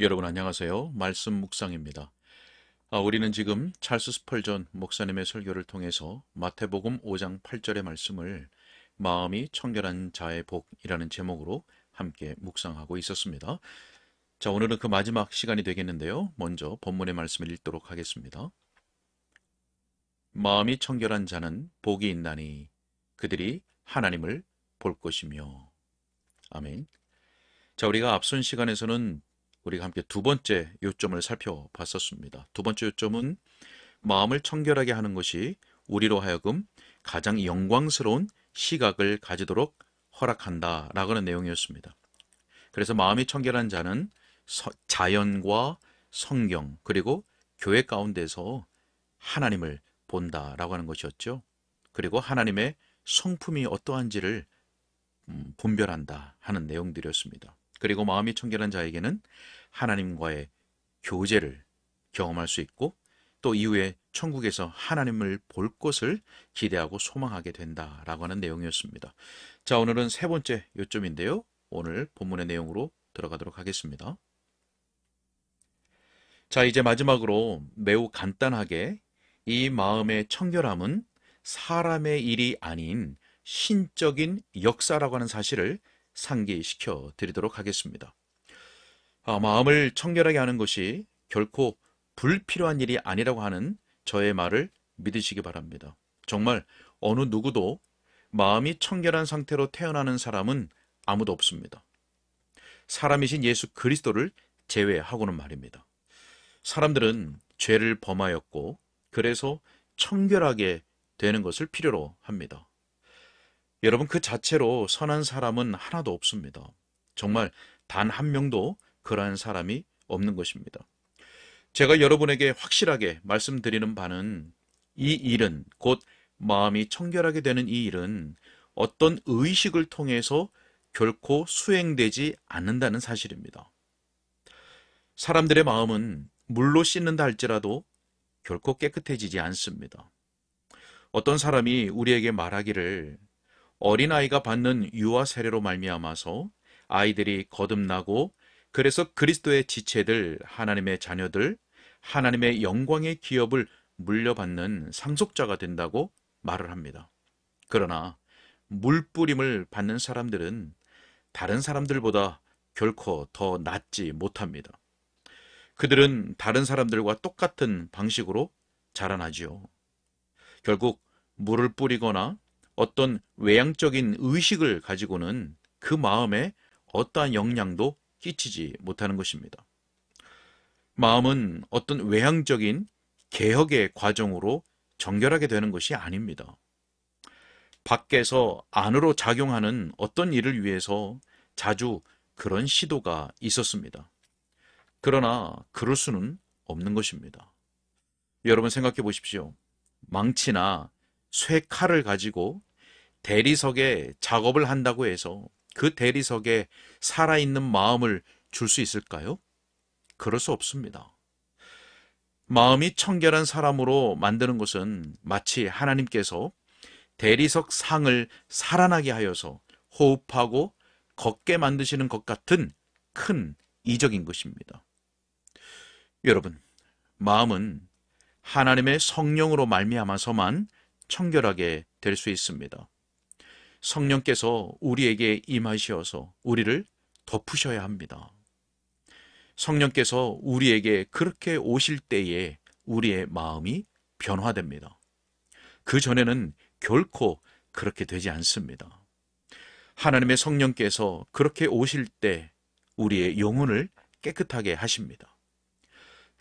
여러분 안녕하세요. 말씀 묵상입니다. 우리는 지금 찰스 스펄전 목사님의 설교를 통해서 마태복음 5장 8절의 말씀을 마음이 청결한 자의 복이라는 제목으로 함께 묵상하고 있었습니다. 자, 오늘은 그 마지막 시간이 되겠는데요. 먼저 본문의 말씀을 읽도록 하겠습니다. 마음이 청결한 자는 복이 있나니 그들이 하나님을 볼 것이며. 아멘. 자, 우리가 앞선 시간에서는 우리가 함께 두 번째 요점을 살펴봤었습니다. 두 번째 요점은 마음을 청결하게 하는 것이 우리로 하여금 가장 영광스러운 시각을 가지도록 허락한다라고 하는 내용이었습니다. 그래서 마음이 청결한 자는 자연과 성경 그리고 교회 가운데서 하나님을 본다라고 하는 것이었죠. 그리고 하나님의 성품이 어떠한지를 분별한다 하는 내용들이었습니다. 그리고 마음이 청결한 자에게는 하나님과의 교제를 경험할 수 있고 또 이후에 천국에서 하나님을 볼 것을 기대하고 소망하게 된다라고 하는 내용이었습니다. 자, 오늘은 세 번째 요점인데요. 오늘 본문의 내용으로 들어가도록 하겠습니다. 자, 이제 마지막으로 매우 간단하게 이 마음의 청결함은 사람의 일이 아닌 신적인 역사라고 하는 사실을 상기시켜 드리도록 하겠습니다. 마음을 청결하게 하는 것이 결코 불필요한 일이 아니라고 하는 저의 말을 믿으시기 바랍니다. 정말 어느 누구도 마음이 청결한 상태로 태어나는 사람은 아무도 없습니다. 사람이신 예수 그리스도를 제외하고는 말입니다. 사람들은 죄를 범하였고 그래서 청결하게 되는 것을 필요로 합니다. 여러분, 그 자체로 선한 사람은 하나도 없습니다. 정말 단 한 명도 그러한 사람이 없는 것입니다. 제가 여러분에게 확실하게 말씀드리는 바는 이 일은 곧 마음이 청결하게 되는 이 일은 어떤 의식을 통해서 결코 수행되지 않는다는 사실입니다. 사람들의 마음은 물로 씻는다 할지라도 결코 깨끗해지지 않습니다. 어떤 사람이 우리에게 말하기를 어린아이가 받는 유아 세례로 말미암아서 아이들이 거듭나고 그래서 그리스도의 지체들, 하나님의 자녀들, 하나님의 영광의 기업을 물려받는 상속자가 된다고 말을 합니다. 그러나 물뿌림을 받는 사람들은 다른 사람들보다 결코 더 낫지 못합니다. 그들은 다른 사람들과 똑같은 방식으로 자라나지요. 결국 물을 뿌리거나 어떤 외향적인 의식을 가지고는 그 마음에 어떠한 영향도 끼치지 못하는 것입니다. 마음은 어떤 외향적인 개혁의 과정으로 정결하게 되는 것이 아닙니다. 밖에서 안으로 작용하는 어떤 일을 위해서 자주 그런 시도가 있었습니다. 그러나 그럴 수는 없는 것입니다. 여러분 생각해 보십시오. 망치나 쇠칼을 가지고 대리석에 작업을 한다고 해서 그 대리석에 살아있는 마음을 줄 수 있을까요? 그럴 수 없습니다. 마음이 청결한 사람으로 만드는 것은 마치 하나님께서 대리석 상을 살아나게 하여서 호흡하고 걷게 만드시는 것 같은 큰 이적인 것입니다. 여러분, 마음은 하나님의 성령으로 말미암아서만 청결하게 될 수 있습니다. 성령께서 우리에게 임하시어서 우리를 덮으셔야 합니다. 성령께서 우리에게 그렇게 오실 때에 우리의 마음이 변화됩니다. 그 전에는 결코 그렇게 되지 않습니다. 하나님의 성령께서 그렇게 오실 때 우리의 영혼을 깨끗하게 하십니다.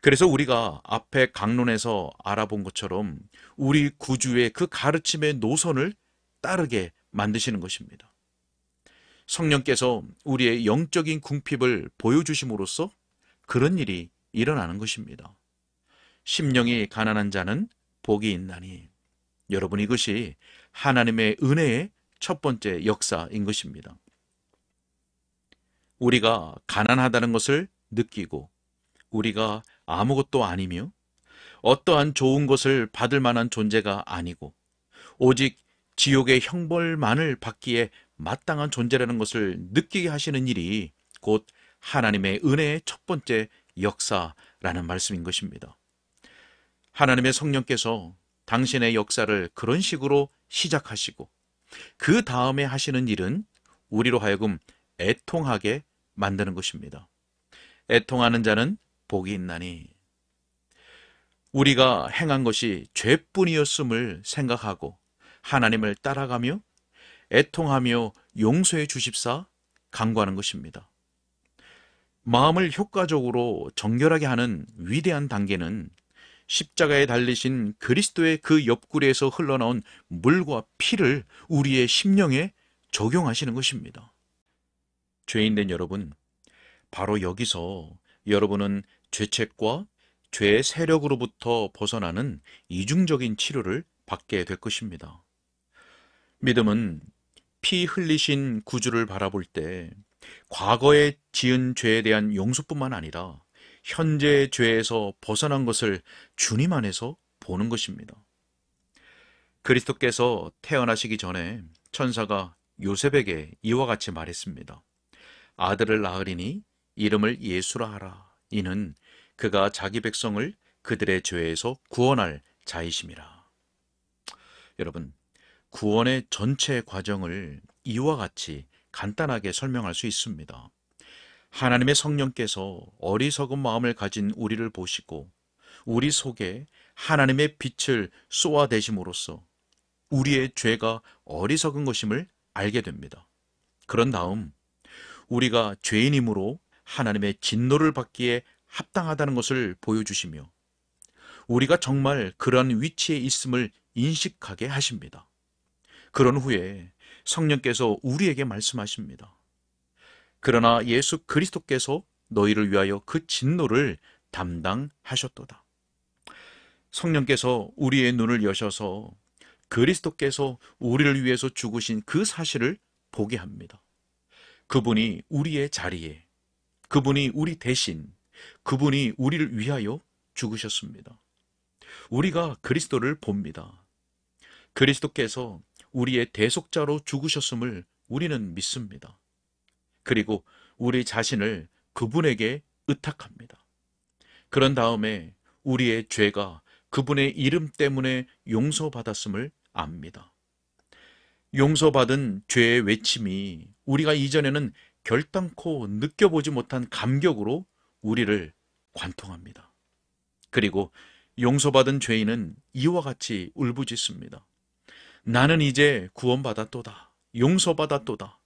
그래서 우리가 앞에 강론에서 알아본 것처럼 우리 구주의 그 가르침의 노선을 따르게 만드시는 것입니다. 성령께서 우리의 영적인 궁핍을 보여주심으로써 그런 일이 일어나는 것입니다. 심령이 가난한 자는 복이 있나니. 여러분, 이것이 하나님의 은혜의 첫 번째 역사인 것입니다. 우리가 가난하다는 것을 느끼고 우리가 아무것도 아니며 어떠한 좋은 것을 받을 만한 존재가 아니고 오직 지옥의 형벌만을 받기에 마땅한 존재라는 것을 느끼게 하시는 일이 곧 하나님의 은혜의 첫 번째 역사라는 말씀인 것입니다. 하나님의 성령께서 당신의 역사를 그런 식으로 시작하시고 그 다음에 하시는 일은 우리로 하여금 애통하게 만드는 것입니다. 애통하는 자는 복이 있나니. 우리가 행한 것이 죄뿐이었음을 생각하고 하나님을 따라가며 애통하며 용서해 주십사 간구하는 것입니다. 마음을 효과적으로 정결하게 하는 위대한 단계는 십자가에 달리신 그리스도의 그 옆구리에서 흘러나온 물과 피를 우리의 심령에 적용하시는 것입니다. 죄인된 여러분, 바로 여기서 여러분은 죄책과 죄의 세력으로부터 벗어나는 이중적인 치료를 받게 될 것입니다. 믿음은 피 흘리신 구주를 바라볼 때 과거에 지은 죄에 대한 용서뿐만 아니라 현재의 죄에서 벗어난 것을 주님 안에서 보는 것입니다. 그리스도께서 태어나시기 전에 천사가 요셉에게 이와 같이 말했습니다. 아들을 낳으리니 이름을 예수라 하라. 이는 그가 자기 백성을 그들의 죄에서 구원할 자이심이라. 여러분, 구원의 전체 과정을 이와 같이 간단하게 설명할 수 있습니다. 하나님의 성령께서 어리석은 마음을 가진 우리를 보시고 우리 속에 하나님의 빛을 쏘아대심으로써 우리의 죄가 어리석은 것임을 알게 됩니다. 그런 다음 우리가 죄인이므로 하나님의 진노를 받기에 합당하다는 것을 보여주시며 우리가 정말 그러한 위치에 있음을 인식하게 하십니다. 그런 후에 성령께서 우리에게 말씀하십니다. 그러나 예수 그리스도께서 너희를 위하여 그 진노를 담당하셨도다. 성령께서 우리의 눈을 여셔서 그리스도께서 우리를 위해서 죽으신 그 사실을 보게 합니다. 그분이 우리의 자리에, 그분이 우리 대신, 그분이 우리를 위하여 죽으셨습니다. 우리가 그리스도를 봅니다. 그리스도께서 우리의 대속자로 죽으셨음을 우리는 믿습니다. 그리고 우리 자신을 그분에게 의탁합니다. 그런 다음에 우리의 죄가 그분의 이름 때문에 용서받았음을 압니다. 용서받은 죄의 외침이 우리가 이전에는 결단코 느껴보지 못한 감격으로 우리를 관통합니다. 그리고 용서받은 죄인은 이와 같이 울부짖습니다. 나는 이제 구원받았도다. 용서받았도다.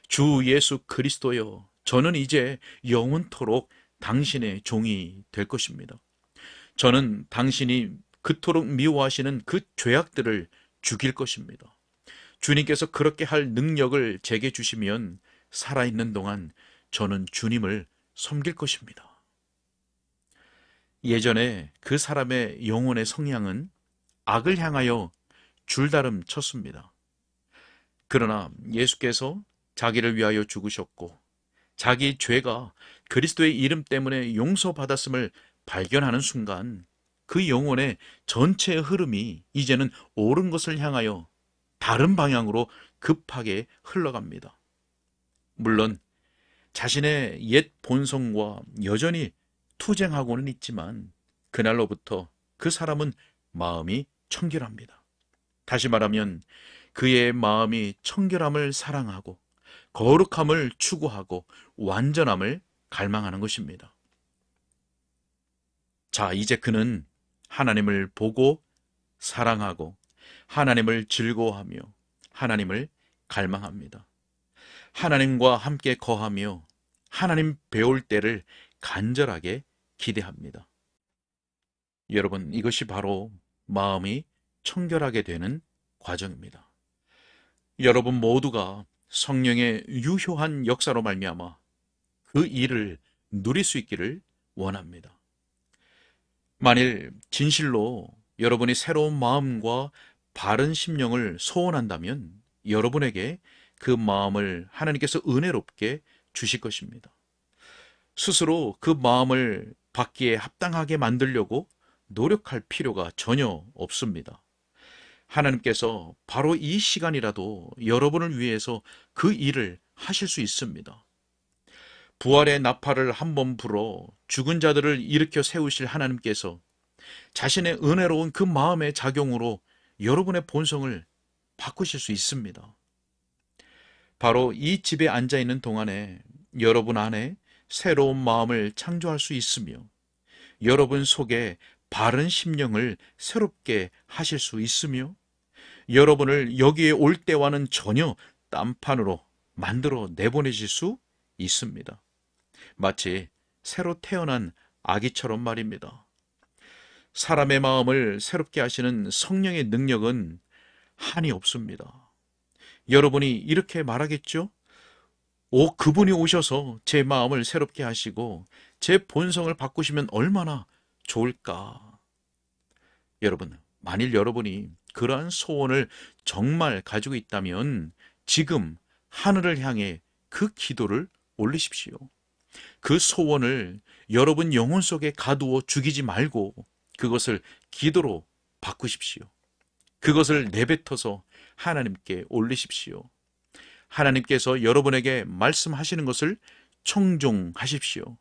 주 예수 그리스도여, 저는 이제 영원토록 당신의 종이 될 것입니다. 저는 당신이 그토록 미워하시는 그 죄악들을 죽일 것입니다. 주님께서 그렇게 할 능력을 제게 주시면 살아있는 동안 저는 주님을 섬길 것입니다. 예전에 그 사람의 영혼의 성향은 악을 향하여 줄다름 쳤습니다. 그러나 예수께서 자기를 위하여 죽으셨고 자기 죄가 그리스도의 이름 때문에 용서받았음을 발견하는 순간 그 영혼의 전체 흐름이 이제는 옳은 것을 향하여 다른 방향으로 급하게 흘러갑니다. 물론 자신의 옛 본성과 여전히 투쟁하고는 있지만 그날로부터 그 사람은 마음이 청결합니다. 다시 말하면 그의 마음이 청결함을 사랑하고 거룩함을 추구하고 완전함을 갈망하는 것입니다. 자, 이제 그는 하나님을 보고 사랑하고 하나님을 즐거워하며 하나님을 갈망합니다. 하나님과 함께 거하며 하나님 배울 때를 간절하게 기대합니다. 여러분, 이것이 바로 마음이 청결하게 되는 과정입니다. 여러분 모두가 성령의 유효한 역사로 말미암아 그 일을 누릴 수 있기를 원합니다. 만일 진실로 여러분이 새로운 마음과 바른 심령을 소원한다면 여러분에게 그 마음을 하나님께서 은혜롭게 주실 것입니다. 스스로 그 마음을 받기에 합당하게 만들려고 노력할 필요가 전혀 없습니다. 하나님께서 바로 이 시간이라도 여러분을 위해서 그 일을 하실 수 있습니다. 부활의 나팔을 한 번 불어 죽은 자들을 일으켜 세우실 하나님께서 자신의 은혜로운 그 마음의 작용으로 여러분의 본성을 바꾸실 수 있습니다. 바로 이 집에 앉아 있는 동안에 여러분 안에 새로운 마음을 창조할 수 있으며 여러분 속에 바른 심령을 새롭게 하실 수 있으며 여러분을 여기에 올 때와는 전혀 딴판으로 만들어 내보내실 수 있습니다. 마치 새로 태어난 아기처럼 말입니다. 사람의 마음을 새롭게 하시는 성령의 능력은 한이 없습니다. 여러분이 이렇게 말하겠죠? 그분이 오셔서 제 마음을 새롭게 하시고 제 본성을 바꾸시면 얼마나 좋을까? 여러분, 만일 여러분이 그러한 소원을 정말 가지고 있다면 지금 하늘을 향해 그 기도를 올리십시오. 그 소원을 여러분 영혼 속에 가두어 죽이지 말고 그것을 기도로 바꾸십시오. 그것을 내뱉어서 하나님께 올리십시오. 하나님께서 여러분에게 말씀하시는 것을 청종하십시오.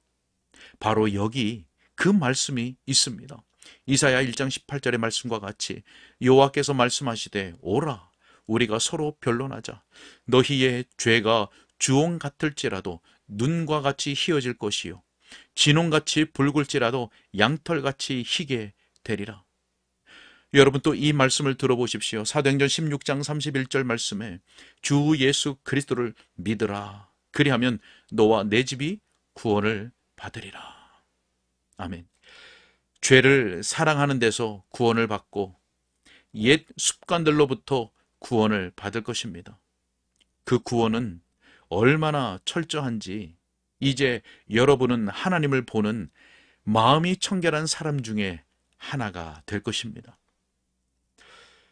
바로 여기 그 말씀이 있습니다. 이사야 1장 18절의 말씀과 같이 여호와께서 말씀하시되 오라 우리가 서로 변론하자. 너희의 죄가 주홍 같을지라도 눈과 같이 희어질 것이요 진홍같이 붉을지라도 양털같이 희게 되리라. 여러분 또 이 말씀을 들어보십시오. 사도행전 16장 31절 말씀에 주 예수 그리스도를 믿으라. 그리하면 너와 내 집이 구원을 받으리라. 아멘. 죄를 사랑하는 데서 구원을 받고 옛 습관들로부터 구원을 받을 것입니다. 그 구원은 얼마나 철저한지 이제 여러분은 하나님을 보는 마음이 청결한 사람 중에 하나가 될 것입니다.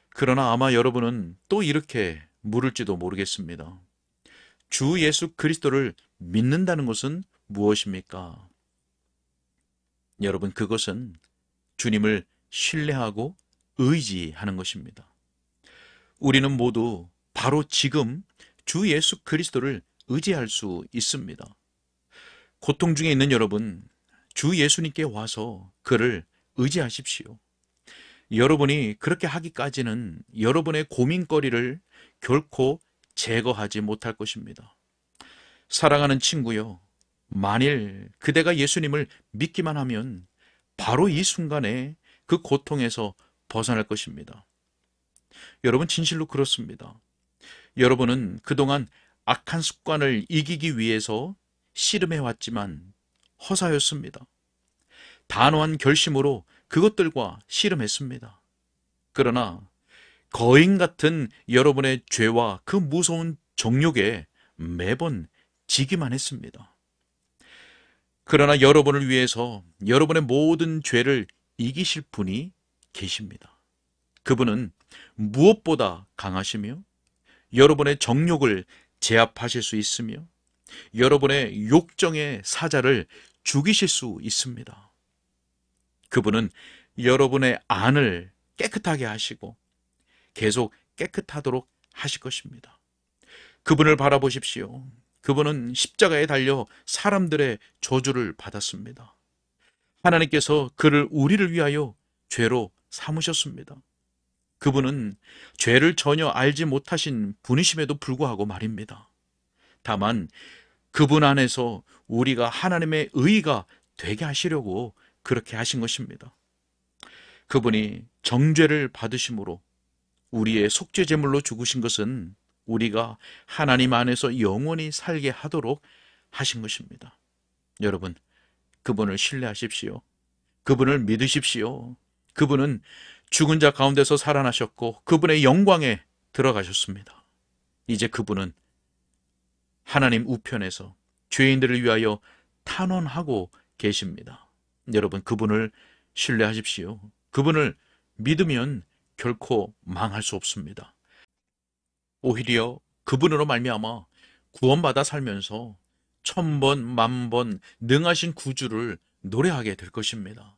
그러나 아마 여러분은 또 이렇게 물을지도 모르겠습니다. 주 예수 그리스도를 믿는다는 것은 무엇입니까? 여러분, 그것은 주님을 신뢰하고 의지하는 것입니다. 우리는 모두 바로 지금 주 예수 그리스도를 의지할 수 있습니다. 고통 중에 있는 여러분, 주 예수님께 와서 그를 의지하십시오. 여러분이 그렇게 하기까지는 여러분의 고민거리를 결코 제거하지 못할 것입니다. 사랑하는 친구요, 만일 그대가 예수님을 믿기만 하면 바로 이 순간에 그 고통에서 벗어날 것입니다. 여러분, 진실로 그렇습니다. 여러분은 그동안 악한 습관을 이기기 위해서 씨름해왔지만 허사였습니다. 단호한 결심으로 그것들과 씨름했습니다. 그러나 거인 같은 여러분의 죄와 그 무서운 정욕에 매번 지기만 했습니다. 그러나 여러분을 위해서 여러분의 모든 죄를 이기실 분이 계십니다. 그분은 무엇보다 강하시며 여러분의 정욕을 제압하실 수 있으며 여러분의 욕정의 사자를 죽이실 수 있습니다. 그분은 여러분의 안을 깨끗하게 하시고 계속 깨끗하도록 하실 것입니다. 그분을 바라보십시오. 그분은 십자가에 달려 사람들의 저주를 받았습니다. 하나님께서 그를 우리를 위하여 죄로 삼으셨습니다. 그분은 죄를 전혀 알지 못하신 분이심에도 불구하고 말입니다. 다만 그분 안에서 우리가 하나님의 의가 되게 하시려고 그렇게 하신 것입니다. 그분이 정죄를 받으심으로 우리의 속죄 제물로 죽으신 것은 우리가 하나님 안에서 영원히 살게 하도록 하신 것입니다. 여러분, 그분을 신뢰하십시오. 그분을 믿으십시오. 그분은 죽은 자 가운데서 살아나셨고 그분의 영광에 들어가셨습니다. 이제 그분은 하나님 우편에서 죄인들을 위하여 탄원하고 계십니다. 여러분, 그분을 신뢰하십시오. 그분을 믿으면 결코 망할 수 없습니다. 오히려 그분으로 말미암아 구원받아 살면서 1000번, 10,000번 능하신 구주를 노래하게 될 것입니다.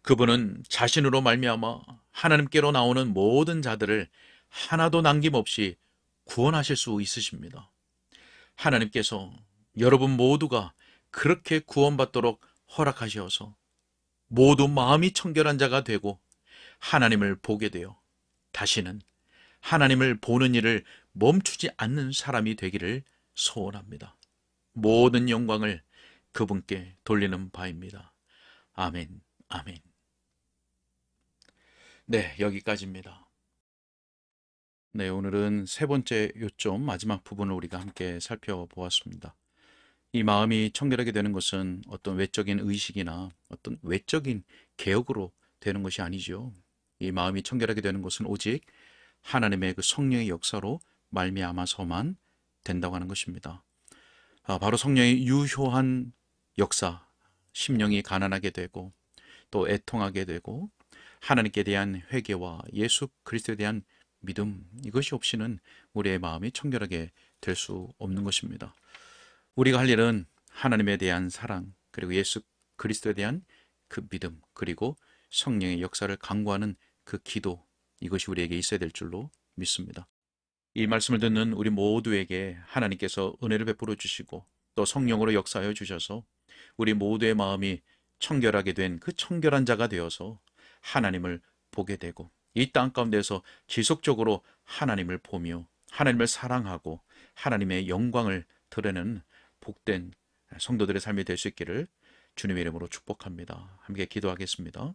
그분은 자신으로 말미암아 하나님께로 나오는 모든 자들을 하나도 남김없이 구원하실 수 있으십니다. 하나님께서 여러분 모두가 그렇게 구원받도록 허락하셔서 모두 마음이 청결한 자가 되고 하나님을 보게 되어 다시는 하나님을 보는 일을 멈추지 않는 사람이 되기를 소원합니다. 모든 영광을 그분께 돌리는 바입니다. 아멘, 아멘. 네, 여기까지입니다. 네, 오늘은 세 번째 요점, 마지막 부분을 우리가 함께 살펴보았습니다. 이 마음이 청결하게 되는 것은 어떤 외적인 의식이나 어떤 외적인 개혁으로 되는 것이 아니죠. 이 마음이 청결하게 되는 것은 오직 하나님의 그 성령의 역사로 말미암아서만 된다고 하는 것입니다. 바로 성령의 유효한 역사, 심령이 가난하게 되고 또 애통하게 되고 하나님께 대한 회개와 예수 그리스도에 대한 믿음, 이것이 없이는 우리의 마음이 청결하게 될 수 없는 것입니다. 우리가 할 일은 하나님에 대한 사랑, 그리고 예수 그리스도에 대한 그 믿음, 그리고 성령의 역사를 간구하는 그 기도, 이것이 우리에게 있어야 될 줄로 믿습니다. 이 말씀을 듣는 우리 모두에게 하나님께서 은혜를 베풀어 주시고 또 성령으로 역사하여 주셔서 우리 모두의 마음이 청결하게 된 그 청결한 자가 되어서 하나님을 보게 되고 이 땅 가운데서 지속적으로 하나님을 보며 하나님을 사랑하고 하나님의 영광을 드러내는 복된 성도들의 삶이 될 수 있기를 주님의 이름으로 축복합니다. 함께 기도하겠습니다.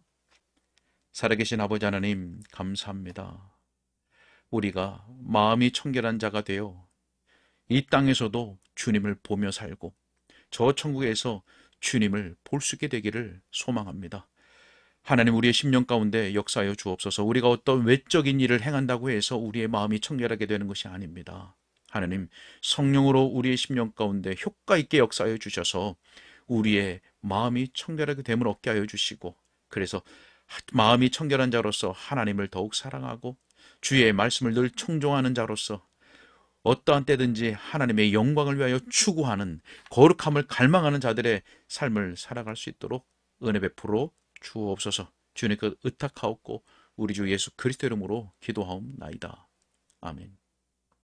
살아계신 아버지 하나님, 감사합니다. 우리가 마음이 청결한 자가 되어 이 땅에서도 주님을 보며 살고 저 천국에서 주님을 볼 수 있게 되기를 소망합니다. 하나님, 우리의 심령 가운데 역사하여 주옵소서. 우리가 어떤 외적인 일을 행한다고 해서 우리의 마음이 청결하게 되는 것이 아닙니다. 하나님, 성령으로 우리의 심령 가운데 효과 있게 역사하여 주셔서 우리의 마음이 청결하게 됨을 얻게 하여 주시고, 그래서 마음이 청결한 자로서 하나님을 더욱 사랑하고 주의 말씀을 늘 청종하는 자로서 어떠한 때든지 하나님의 영광을 위하여 추구하는 거룩함을 갈망하는 자들의 삶을 살아갈 수 있도록 은혜 베풀어 주옵소서. 주님 그 의탁하옵고 우리 주 예수 그리스도 이름으로 기도하옵나이다. 아멘.